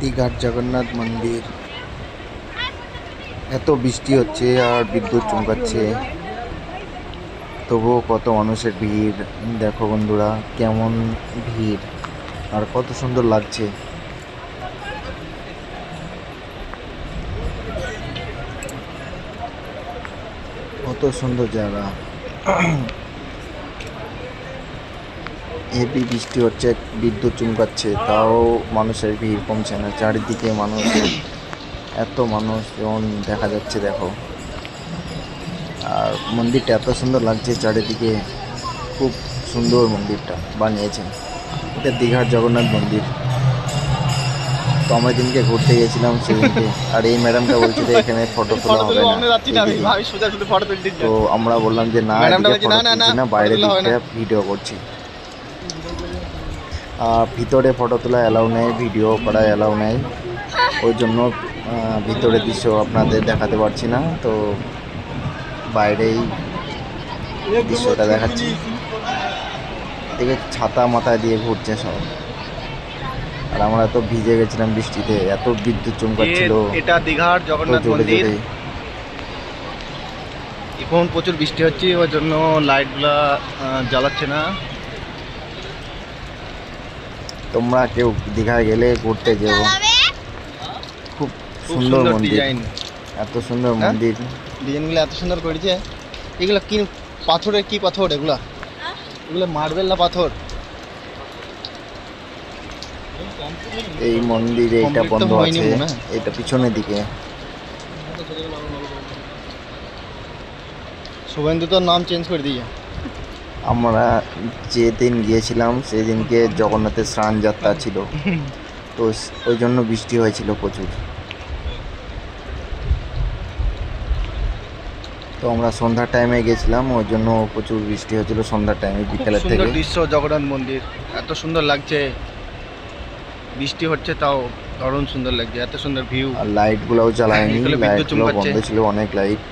দীঘার জগন্নাথ মন্দির। এত বৃষ্টি হচ্ছে আর বিদ্যুৎ চমকাচ্ছে, তবুও কত মানুষের ভিড়। দেখো বন্ধুরা কেমন ভিড়, আর কত সুন্দর লাগছে। কত সুন্দর জায়গা। হেভি বৃষ্টি হচ্ছে, বিদ্যুৎ চমকাচ্ছে, তাও মানুষের ভিড় কমছে না। চারিদিকে মানুষ, এত মানুষ যেমন দেখা যাচ্ছে দেখো। আর মন্দিরটা এত সুন্দর লাগছে চারিদিকে, খুব সুন্দর মন্দিরটা বানিয়েছে। এটা দীঘার জগন্নাথ মন্দির। তো আমরা দিনকে ঘুরতে গেছিলাম সেদিনকে, আর এই ম্যাডামটা বলছিল এখানে ফটো তোলা হবে না। তো আমরা বললাম যে না, এদিকে ফটো তুলছি না, বাইরের দিকটা ভিডিও করছি। ভিতরে ফটো তোলা অ্যালাউ নেই, ভিডিও করা অ্যালাউ নেই, ওই জন্য ভিতরের দৃশ্য আপনাদের দেখাতে পারছি না। তো বাইরেই দৃশ্যটা দেখাচ্ছি। দেখে ছাতা মাথায় দিয়ে ঘুরছে সব, আর আমরা তো ভিজে গেছিলাম বৃষ্টিতে, এত বিদ্যুৎ চমকাচ্ছিল। এটা দীঘার জগন্নাথ মন্দির। এখন প্রচুর বৃষ্টি হচ্ছে, ওই জন্য লাইটগুলা জ্বালাচ্ছে না। তোমরা কেউ দীঘায় গেলে ঘুরতে যেও, খুব সুন্দর মন্দির, এত সুন্দর মন্দির। ডিজাইনগুলো এত সুন্দর করেছে। এগুলো কি পাথরের, কি পাথর এগুলা? এগুলো মার্বেল না পাথর? এই মন্দিরে এটা বন্ধ আছে, এটা পিছনের দিকে। শুভেন্দু তো নাম চেঞ্জ করে দিয়ে। আমরা যেদিন গিয়েছিলাম সেদিনকে জগন্নাথের স্নান যাত্রা ছিল, তো ওই জন্য বৃষ্টি হয়েছিল প্রচুর। তো আমরা সন্ধ্যার টাইমে গেছিলাম, ওই জন্য প্রচুর বৃষ্টি হয়েছিল সন্ধ্যার টাইমে, বিকেলের থেকে। সুন্দর দৃশ্য, জগন্নাথ মন্দির এত সুন্দর লাগছে, বৃষ্টি হচ্ছে তাও দারুণ সুন্দর লাগছে, এত সুন্দর ভিউ। আর লাইটগুলোও জ্বালায়নি, লাইটগুলো বন্ধ ছিল, অনেক লাইট,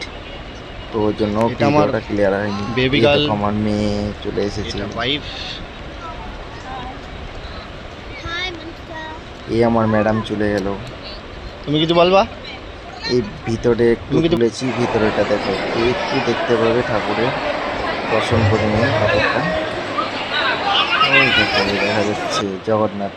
তো ওই জন্য ভিডিওটা ক্লিয়ার হয়নি। বেবি গার্ল, আমার মেয়ে চলে এসেছে, ওয়াইফ। এই আমার ম্যাডাম চলে গেল। তুমি কিছু বলবা? এই ভিতরে একটু তুলেছি, ভিতরেটা দেখো, একটু দেখতে পাবে ঠাকুরের দর্শন করে নিয়ে ঠাকুরটা। ওই দেখা যাচ্ছে জগন্নাথ।